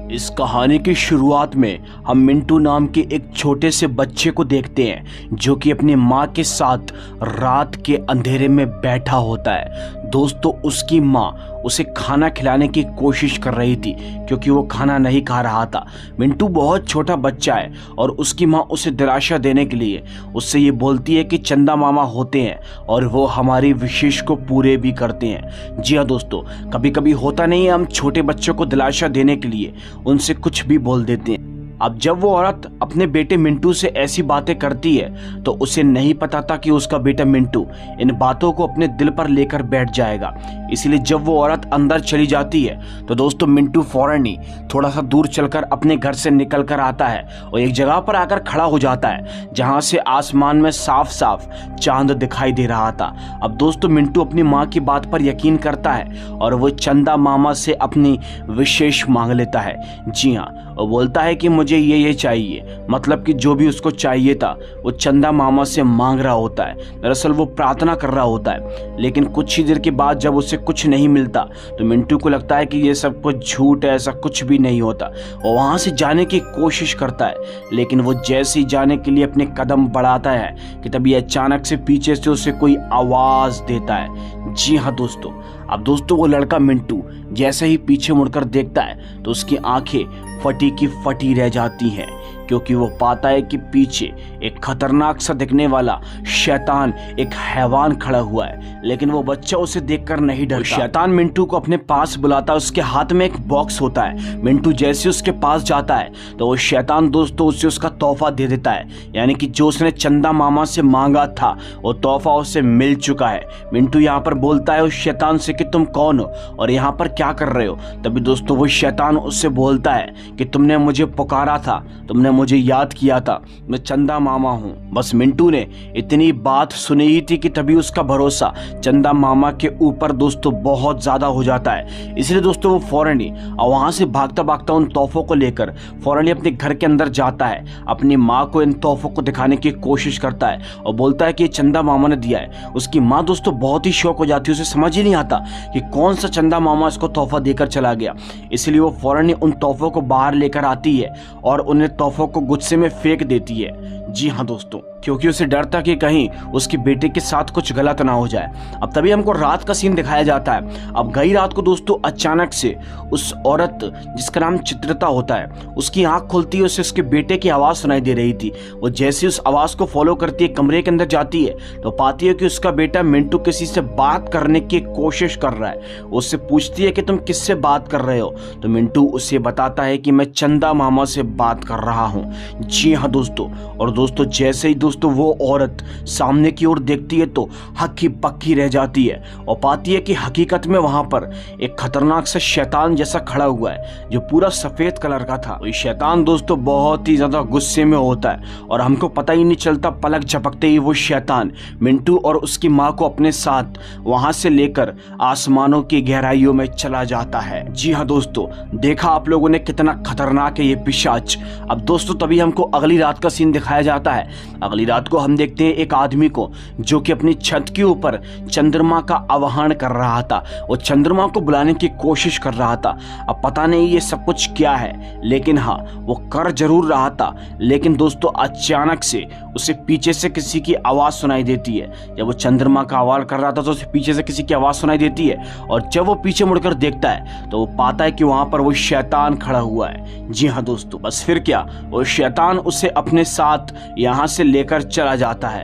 इस कहानी की शुरुआत में हम मिंटू नाम के एक छोटे से बच्चे को देखते हैं जो कि अपनी माँ के साथ रात के अंधेरे में बैठा होता है। दोस्तों, उसकी माँ उसे खाना खिलाने की कोशिश कर रही थी क्योंकि वो खाना नहीं खा रहा था। मिंटू बहुत छोटा बच्चा है और उसकी माँ उसे दिलासा देने के लिए उससे ये बोलती है कि चंदा मामा होते हैं और वो हमारी विशेष को पूरे भी करते हैं। जी हाँ दोस्तों, कभी कभी होता नहीं है, हम छोटे बच्चों को दिलासा देने के लिए उनसे कुछ भी बोल देते हैं। अब जब वो औरत अपने बेटे मिंटू से ऐसी बातें करती है तो उसे नहीं पता था कि उसका बेटा मिंटू इन बातों को अपने दिल पर लेकर बैठ जाएगा। इसीलिए जब वो औरत अंदर चली जाती है तो दोस्तों मिंटू फौरन ही थोड़ा सा दूर चलकर अपने घर से निकल कर आता है और एक जगह पर आकर खड़ा हो जाता है जहां से आसमान में साफ साफ चांद दिखाई दे रहा था। अब दोस्तों मिंटू अपनी माँ की बात पर यकीन करता है और वो चंदा मामा से अपनी विशेष मांग लेता है। जी हाँ, वो बोलता है कि मुझे ये चाहिए, मतलब कि जो भी उसको चाहिए था वो चंदा मामा से मांग रहा होता है। दरअसल वो प्रार्थना कर रहा होता है, लेकिन कुछ ही देर के बाद जब उसे कुछ नहीं मिलता तो मिंटू को लगता है कि ये सब कुछ झूठ है, ऐसा कुछ भी नहीं होता। वो वहां से जाने की कोशिश करता है, लेकिन वो जैसे ही जाने के लिए अपने कदम बढ़ाता है कि तभी अचानक से पीछे से उसे कोई आवाज देता है। जी हाँ दोस्तों, अब दोस्तों वो लड़का मिंटू जैसे ही पीछे मुड़कर देखता है तो उसकी आंखें फटी की फटी रह जाती हैं क्योंकि वो पाता है कि पीछे एक खतरनाक सा दिखने वाला शैतान, एक हैवान खड़ा हुआ है। लेकिन वो बच्चा उसे देखकर नहीं डरता। शैतान मिंटू को अपने पास बुलाता है, उसके हाथ में एक बॉक्स होता है। मिंटू जैसे उसके पास जाता है तो वो शैतान दोस्तों उसे उसका तोहफा दे देता है, यानी कि जो उसने चंदा मामा से मांगा था वो तोहफा उसे मिल चुका है। मिंटू यहाँ पर बोलता है उस शैतान से कि तुम कौन हो और यहाँ पर क्या कर रहे हो। तभी दोस्तों वो शैतान उससे बोलता है कि तुमने मुझे पुकारा था, तुमने मुझे याद किया था, मैं चंदा मामा हूं। बस मिंटू ने इतनी बात सुनी ही थी कि तभी उसका भरोसा चंदा मामा के ऊपर दोस्तों बहुत ज्यादा हो जाता है। इसलिए दोस्तों वो फौरन ही वहां से भागता भागता उन तोहफों को लेकर फौरन ही अपने घर के अंदर जाता है। अपनी माँ को इन तोहफों को दिखाने की कोशिश करता है और बोलता है कि ये चंदा मामा ने दिया है। उसकी माँ दोस्तों बहुत ही शौक हो जाती है, उसे समझ ही नहीं आता कि कौन सा चंदा मामा इसको तोहफा देकर चला गया। इसलिए वो फौरन ही उन तोहफों को बाहर लेकर आती है और उन्हें तोहफों को गुस्से में फेंक देती है। जी हाँ दोस्तों, क्योंकि उसे डर था कि कहीं उसके बेटे के साथ कुछ गलत ना हो जाए। अब तभी हमको रात का सीन दिखाया जाता है। अब गई रात को दोस्तों अचानक से उस औरत जिसका नाम चित्रता होता है, उसकी आंख खुलती है, उसे उसके बेटे की आवाज़ सुनाई दे रही थी। वो जैसे उस आवाज़ को फॉलो करती है, कमरे के अंदर जाती है तो पाती है कि उसका बेटा मिंटू किसी से बात करने की कोशिश कर रहा है। उससे पूछती है कि तुम किससे बात कर रहे हो, तो मिंटू उसे बताता है कि मैं चंदा मामा से बात कर रहा हूँ। जी हाँ दोस्तों, और दोस्तों जैसे ही दोस्तों वो औरत सामने की ओर देखती है तो हक्की पक्की रह जाती है और पाती है कि हकीकत में वहां पर एक खतरनाक सा शैतान जैसा खड़ा हुआ है जो पूरा सफेद कलर का था। ये शैतान दोस्तों बहुत ही ज्यादा गुस्से में होता है और हमको पता ही नहीं चलता, पलक झपकते ही वो शैतान मिंटू और उसकी माँ को अपने साथ वहां से लेकर आसमानों की गहराइयों में चला जाता है। जी हाँ दोस्तों, देखा आप लोगों ने कितना खतरनाक है ये पिशाच। अब दोस्तों तभी हमको अगली रात का सीन दिखाया जाता है। अगली रात को हम देखते हैं एक आदमी को जो कि अपनी छत के ऊपर चंद्रमा का आवाहन कर रहा था। वो चंद्रमा को बुलाने की कोशिश कर रहा था। अब पता नहीं ये सब कुछ क्या है, लेकिन हाँ वो कर जरूर रहा था। लेकिन दोस्तों अचानक से उसे पीछे से किसी की आवाज सुनाई देती है। जब वो चंद्रमा का आवाहन कर रहा था तो उसे पीछे से किसी की आवाज सुनाई देती है और जब वो पीछे मुड़कर देखता है तो वो पाता है कि वहां पर वो शैतान खड़ा हुआ है। जी हाँ दोस्तों, बस फिर क्या, वो शैतान उसे अपने साथ यहां से लेकर चला जाता है।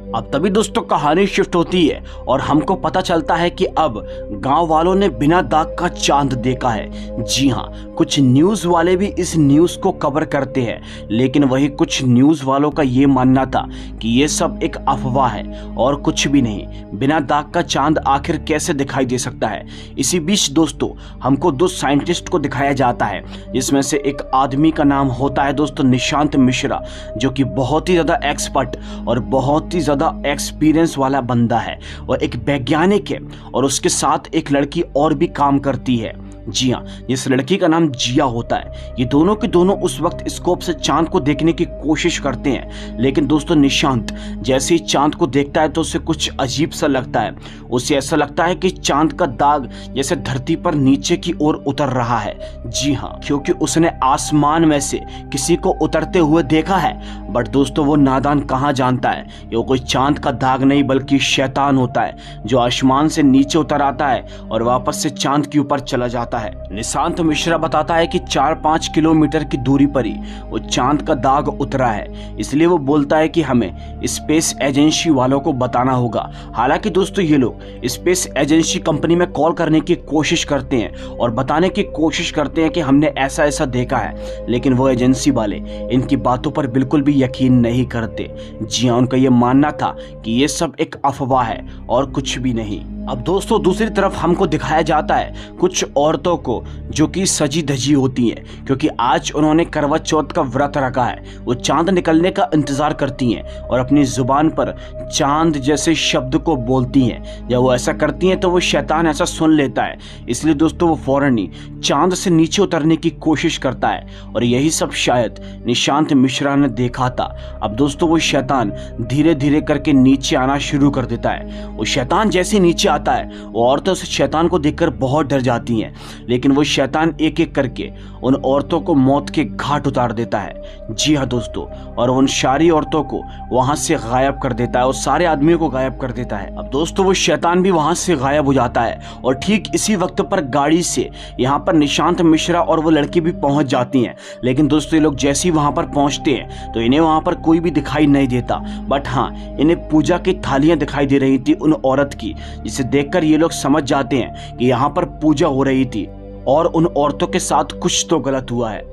अब तभी दोस्तों कहानी शिफ्ट होती है और हमको पता चलता है कि अब गांव वालों ने बिना दाग का चांद देखा है। जी हाँ, कुछ न्यूज़ वाले भी इस न्यूज़ को कवर करते हैं, लेकिन वही कुछ न्यूज़ वालों का ये मानना था कि ये सब एक अफवाह है और कुछ भी नहीं। बिना दाग का चांद आखिर कैसे दिखाई दे सकता है। इसी बीच दोस्तों हमको दो साइंटिस्ट को दिखाया जाता है, जिसमें से एक आदमी का नाम होता है दोस्तों निशांत मिश्रा, जो कि बहुत ही ज़्यादा एक्सपर्ट और बहुत ही एक्सपीरियंस वाला बंदा है और एक वैज्ञानिक है और उसके साथ एक लड़की और भी काम करती है। जी हाँ, जिस लड़की का नाम जिया होता है। ये दोनों के दोनों उस वक्त स्कोप से चांद को देखने की कोशिश करते हैं, लेकिन दोस्तों निशांत जैसे ही चांद को देखता है तो उसे कुछ अजीब सा लगता है। उसे ऐसा लगता है कि चांद का दाग जैसे धरती पर नीचे की ओर उतर रहा है। जी हाँ, क्योंकि उसने आसमान में से किसी को उतरते हुए देखा है। बट दोस्तों वो नादान कहाँ जानता है ये कोई चांद का दाग नहीं बल्कि शैतान होता है, जो आसमान से नीचे उतर आता है और वापस से चांद के ऊपर चला जाता है। निशांत मिश्रा बताता है कि 4-5 किलोमीटर की दूरी पर ही वो चांद का दाग उतरा है, इसलिए वो बोलता है कि हमें स्पेस एजेंसी वालों को बताना होगा। हालांकि दोस्तों ये लोग स्पेस एजेंसी कंपनी में कॉल करने की कोशिश करते हैं और बताने की कोशिश करते हैं कि हमने ऐसा ऐसा देखा है, लेकिन वो एजेंसी वाले इनकी बातों पर बिल्कुल भी यकीन नहीं करते। जी हाँ, उनका ये मानना था कि ये सब एक अफवाह है और कुछ भी नहीं। अब दोस्तों दूसरी तरफ हमको दिखाया जाता है कुछ औरतों को जो कि सजी धजी होती हैं, क्योंकि आज उन्होंने करवा चौथ का व्रत रखा है। वो चांद निकलने का इंतजार करती हैं और अपनी जुबान पर चांद जैसे शब्द को बोलती हैं। जब वो ऐसा करती हैं तो वो शैतान ऐसा सुन लेता है, इसलिए दोस्तों वो फौरन ही चांद से नीचे उतरने की कोशिश करता है और यही सब शायद निशांत मिश्रा ने देखा था। अब दोस्तों वो शैतान धीरे धीरे करके नीचे आना शुरू कर देता है। वो शैतान जैसे नीचे आता है वो औरतें उस शैतान को देखकर बहुत डर जाती हैं, लेकिन वो शैतान एक एक करके उन औरतों को मौत के घाट उतार देता है। जी हाँ दोस्तों, और उन सारी औरतों को वहां से गायब कर देता है और सारे आदमियों को गायब कर देता है। अब दोस्तों वो शैतान भी वहां से गायब हो जाता है और ठीक इसी वक्त पर गाड़ी से यहाँ पर निशांत मिश्रा और वो लड़की भी पहुंच जाती हैं। लेकिन दोस्तों ये लोग जैसे ही वहां पर पहुंचते हैं तो इन्हें वहां पर कोई भी दिखाई नहीं देता, बट हाँ इन्हें पूजा की थालियां दिखाई दे रही थी उन औरत की, जिसे देखकर ये लोग समझ जाते हैं कि यहाँ पर पूजा हो रही थी और उन औरतों के साथ कुछ तो गलत हुआ है।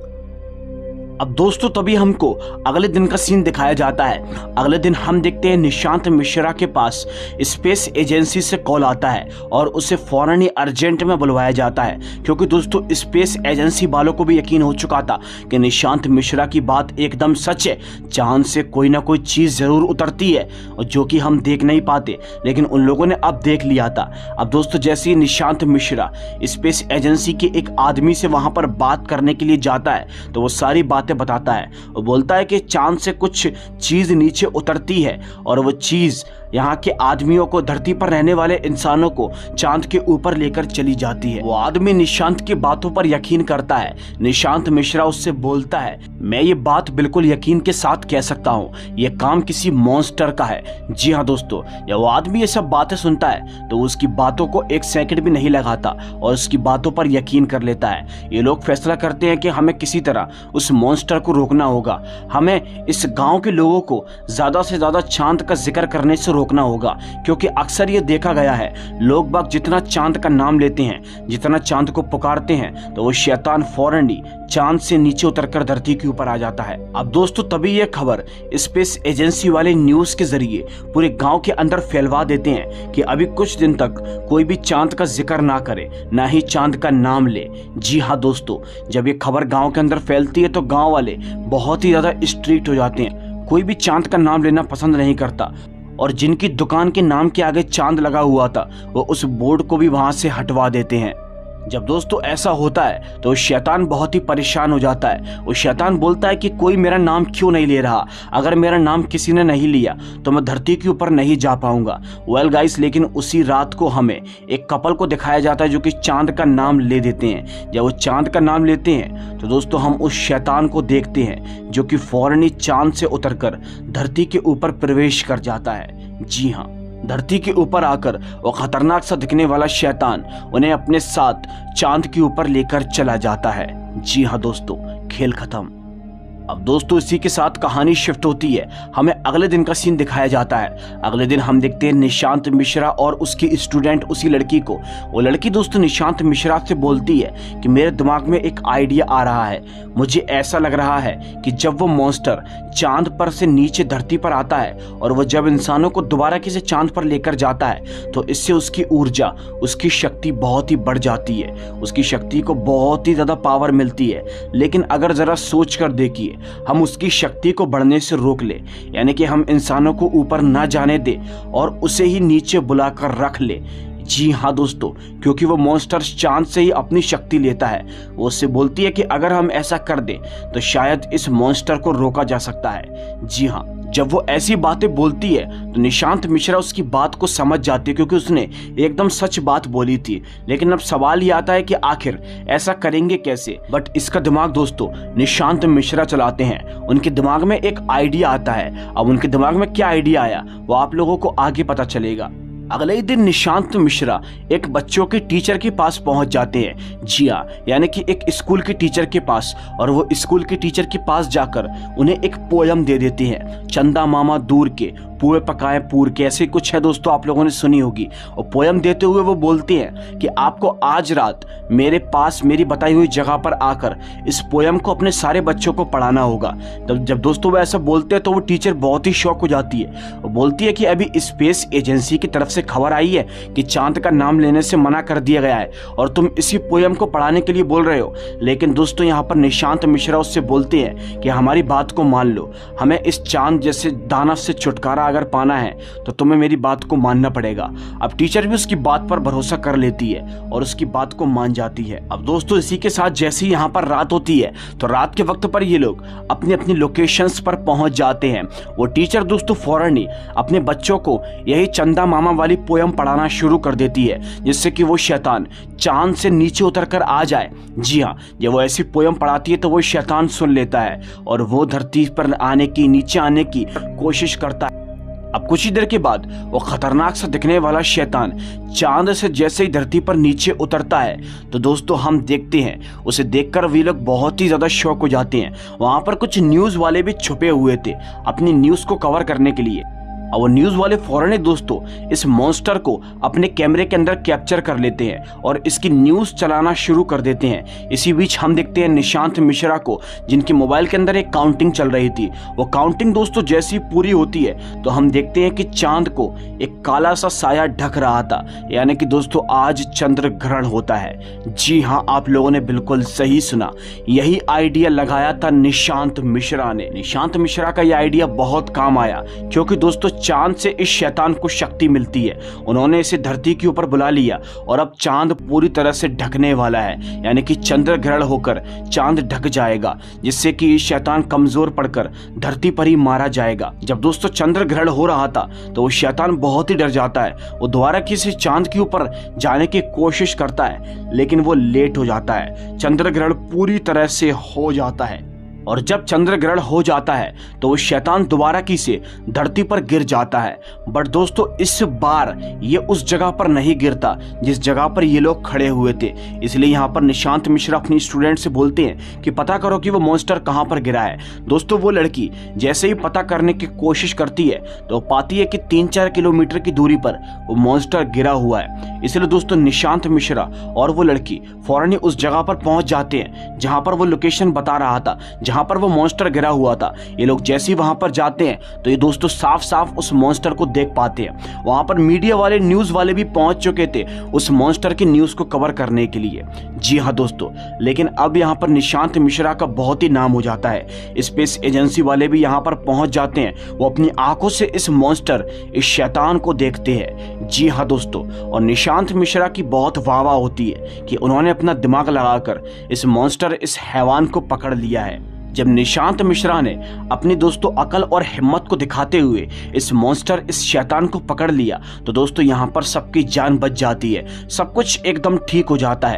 अब दोस्तों तभी हमको अगले दिन का सीन दिखाया जाता है। अगले दिन हम देखते हैं निशांत मिश्रा के पास स्पेस एजेंसी से कॉल आता है और उसे फौरन ही अर्जेंट में बुलवाया जाता है, क्योंकि दोस्तों स्पेस एजेंसी वालों को भी यकीन हो चुका था कि निशांत मिश्रा की बात एकदम सच है। चांद से कोई ना कोई चीज़ ज़रूर उतरती है और जो कि हम देख नहीं पाते, लेकिन उन लोगों ने अब देख लिया था। अब दोस्तों जैसे ही निशांत मिश्रा स्पेस एजेंसी के एक आदमी से वहाँ पर बात करने के लिए जाता है तो वो सारी बातें बताता है। वो बोलता है कि चांद से कुछ चीज नीचे उतरती है और वो चीज यहाँ के आदमियों को, धरती पर रहने वाले इंसानों को चांद के ऊपर लेकर चली जाती है। वो आदमी निशांत की बातों पर यकीन करता है। निशांत मिश्रा उससे बोलता है, मैं ये बात बिल्कुल यकीन के साथ कह सकता हूँ, ये काम किसी मॉन्स्टर का है। जी हाँ दोस्तों, जब वो आदमी ये सब बातें सुनता है तो उसकी बातों को एक सेकंड भी नहीं लगाता और उसकी बातों पर यकीन कर लेता है। ये लोग फैसला करते हैं कि हमें किसी तरह उस मॉन्स्टर को रोकना होगा। हमें इस गाँव के लोगों को ज्यादा से ज्यादा चांद का जिक्र करने से रोकना होगा, क्योंकि अक्सर ये देखा गया है लोग बाग जितना चांद का नाम लेते हैं, जितना चांद को पुकारते हैं, तो वो शैतान फौरन ही चांद से नीचे उतरकर धरती के ऊपर आ जाता है। अब दोस्तों तभी ये खबर स्पेस एजेंसी वाले न्यूज के जरिए पूरे गांव के अंदर फैलवा देते हैं कि अभी कुछ दिन तक कोई भी चांद का जिक्र ना करे, ना ही चांद का नाम ले। जी हाँ दोस्तों, जब ये खबर गांव के अंदर फैलती है तो गांव वाले बहुत ही ज्यादा स्ट्रिक्ट हो जाते हैं। कोई भी चांद का नाम लेना पसंद नहीं करता और जिनकी दुकान के नाम के आगे चांद लगा हुआ था वो उस बोर्ड को भी वहां से हटवा देते हैं। जब दोस्तों ऐसा होता है तो शैतान बहुत ही परेशान हो जाता है। वो शैतान बोलता है कि कोई मेरा नाम क्यों नहीं ले रहा, अगर मेरा नाम किसी ने नहीं लिया तो मैं धरती के ऊपर नहीं जा पाऊंगा। वेल गाइस, लेकिन उसी रात को हमें एक कपल को दिखाया जाता है जो कि चांद का नाम ले देते हैं। जब वो चांद का नाम लेते हैं तो दोस्तों हम उस शैतान को देखते हैं जो कि फौरन ही चांद से उतरकर धरती के ऊपर प्रवेश कर जाता है। जी हाँ, धरती के ऊपर आकर वो खतरनाक सा दिखने वाला शैतान उन्हें अपने साथ चांद के ऊपर लेकर चला जाता है। जी हाँ दोस्तों, खेल खत्म। अब दोस्तों इसी के साथ कहानी शिफ्ट होती है, हमें अगले दिन का सीन दिखाया जाता है। अगले दिन हम देखते हैं निशांत मिश्रा और उसकी स्टूडेंट उसी लड़की को। वो लड़की दोस्तों निशांत मिश्रा से बोलती है कि मेरे दिमाग में एक आइडिया आ रहा है। मुझे ऐसा लग रहा है कि जब वो मॉन्स्टर चांद पर से नीचे धरती पर आता है और वो जब इंसानों को दोबारा किसी चांद पर लेकर जाता है तो इससे उसकी ऊर्जा, उसकी शक्ति बहुत ही बढ़ जाती है। उसकी शक्ति को बहुत ही ज़्यादा पावर मिलती है। लेकिन अगर ज़रा सोच कर देखिए, हम उसकी शक्ति को बढ़ने से रोक ले, यानी कि हम इंसानों को ऊपर ना जाने दे और उसे ही नीचे बुलाकर रख ले। जी हाँ दोस्तों, क्योंकि वो मॉन्स्टर चांद से ही अपनी शक्ति लेता है। वो उससे बोलती है कि अगर हम ऐसा कर दें तो शायद इस मॉन्स्टर को रोका जा सकता है। जी हाँ, जब वो ऐसी बातें बोलती है तो निशांत मिश्रा उसकी बात को समझ जाती है, क्योंकि उसने एकदम सच बात बोली थी। लेकिन अब सवाल ये आता है कि आखिर ऐसा करेंगे कैसे। बट इसका दिमाग दोस्तों निशांत मिश्रा चलाते हैं। उनके दिमाग में एक आइडिया आता है। अब उनके दिमाग में क्या आइडिया आया वो आप लोगों को आगे पता चलेगा। अगले ही दिन निशांत मिश्रा एक बच्चों के टीचर के पास पहुंच जाते हैं। जी हाँ, यानी कि एक स्कूल के टीचर के पास। और वो स्कूल के टीचर के पास जाकर उन्हें एक पोयम दे देती हैं, चंदा मामा दूर के पुए पकाए पूर के, ऐसे कुछ है दोस्तों, आप लोगों ने सुनी होगी। और पोयम देते हुए वो बोलते हैं कि आपको आज रात मेरे पास मेरी बताई हुई जगह पर आकर इस पोयम को अपने सारे बच्चों को पढ़ाना होगा। जब दोस्तों वो ऐसा बोलते हैं तो वो टीचर बहुत ही शॉक हो जाती है। वो बोलती है कि अभी स्पेस एजेंसी की तरफ से खबर आई है कि चांद का नाम लेने से मना कर दिया गया है और तुम इसी पोयम को पढ़ाने के लिए बोल रहे हो। लेकिन दोस्तों यहाँ पर निशांत मिश्रा उससे बोलते हैं कि हमारी बात को मान लो, हमें इस चांद जैसे दानव से छुटकारा अगर पाना है तो तुम्हें मेरी बात को मानना पड़ेगा। अब टीचर भी उसकी बात पर भरोसा कर लेती है और उसकी बात को मान जाती है। अब दोस्तों इसी के साथ जैसे ही यहाँ पर रात होती है तो रात के वक्त पर ये लोग अपनी अपनी लोकेशंस पर पहुंच जाते हैं। वो टीचर दोस्तों फौरन ही अपने बच्चों को यही चंदा मामा वाली पोयम पढ़ाना शुरू कर देती है, जिससे कि वो शैतान चांद से नीचे उतर कर आ जाए। जी हाँ, जब वो ऐसी पोयम पढ़ाती है तो वो शैतान सुन लेता है और वो धरती पर आने की, नीचे आने की कोशिश करता है। अब कुछ ही देर के बाद वो खतरनाक सा दिखने वाला शैतान चांद से जैसे ही धरती पर नीचे उतरता है तो दोस्तों हम देखते हैं उसे देखकर वे लोग बहुत ही ज्यादा शॉक हो जाते हैं। वहां पर कुछ न्यूज वाले भी छुपे हुए थे अपनी न्यूज को कवर करने के लिए। और वो न्यूज वाले फौरन ही दोस्तों इस मॉन्स्टर को अपने कैमरे के अंदर कैप्चर कर लेते हैं और इसकी न्यूज चलाना शुरू कर देते हैं। इसी बीच हम देखते हैं निशांत मिश्रा को, जिनके मोबाइल के अंदर एक काउंटिंग चल रही थी। वो काउंटिंग दोस्तों जैसी पूरी होती है तो हम देखते हैं कि चांद को एक काला सा साया ढक रहा था, यानी कि दोस्तों आज चंद्र ग्रहण होता है। जी हाँ, आप लोगों ने बिल्कुल सही सुना, यही आइडिया लगाया था निशांत मिश्रा ने। निशांत मिश्रा का यह आइडिया बहुत काम आया, क्योंकि दोस्तों चांद से इस शैतान को शक्ति मिलती है। उन्होंने इसे धरती के ऊपर बुला लिया और अब चांद पूरी तरह से ढकने वाला है, यानी कि चंद्र ग्रहण होकर चांद ढक जाएगा, जिससे कि ये शैतान कमजोर पड़कर धरती पर ही मारा जाएगा। जब दोस्तों चंद्र ग्रहण हो रहा था तो वो शैतान बहुत ही डर जाता है। वो दोबारा किसी चांद के ऊपर जाने की कोशिश करता है, लेकिन वो लेट हो जाता है। चंद्र ग्रहण पूरी तरह से हो जाता है और जब चंद्र ग्रहण हो जाता है तो वो शैतान दोबारा की से धरती पर गिर जाता है। बट दोस्तों इस बार ये उस जगह पर नहीं गिरता जिस जगह पर ये लोग खड़े हुए थे। इसलिए यहाँ पर निशांत मिश्रा अपनी स्टूडेंट से बोलते हैं कि पता करो कि वो मॉन्स्टर कहाँ पर गिरा है। दोस्तों वो लड़की जैसे ही पता करने की कोशिश करती है तो पाती है कि 3-4 किलोमीटर की दूरी पर वो मॉन्स्टर गिरा हुआ है। इसलिए दोस्तों निशांत मिश्रा और वो लड़की फौरन ही उस जगह पर पहुंच जाते हैं जहां पर वो लोकेशन बता रहा था, जहां पर वो मॉन्स्टर गिरा हुआ था। ये लोग जैसे ही वहां पर जाते हैं तो ये दोस्तों साफ साफ उस मॉन्स्टर को देख पाते हैं। वहां पर मीडिया वाले, न्यूज वाले भी पहुंच चुके थे उस मॉन्स्टर की न्यूज को कवर करने के लिए। जी हाँ दोस्तों, लेकिन अब यहाँ पर निशांत मिश्रा का बहुत ही नाम हो जाता है। स्पेस एजेंसी वाले भी यहाँ पर पहुंच जाते हैं। वो अपनी आंखों से इस मॉन्स्टर, इस शैतान को देखते हैं। जी हाँ दोस्तों, और निशांत मिश्रा की बहुत वाह वाह होती है कि उन्होंने अपना दिमाग लगाकर इस मॉन्स्टर, इस हैवान को पकड़ लिया है। जब निशांत मिश्रा ने अपनी दोस्तों अकल और हिम्मत को दिखाते हुए इस मॉन्स्टर, इस शैतान को पकड़ लिया तो दोस्तों यहाँ पर सबकी जान बच जाती है। सब कुछ एकदम ठीक हो जाता है।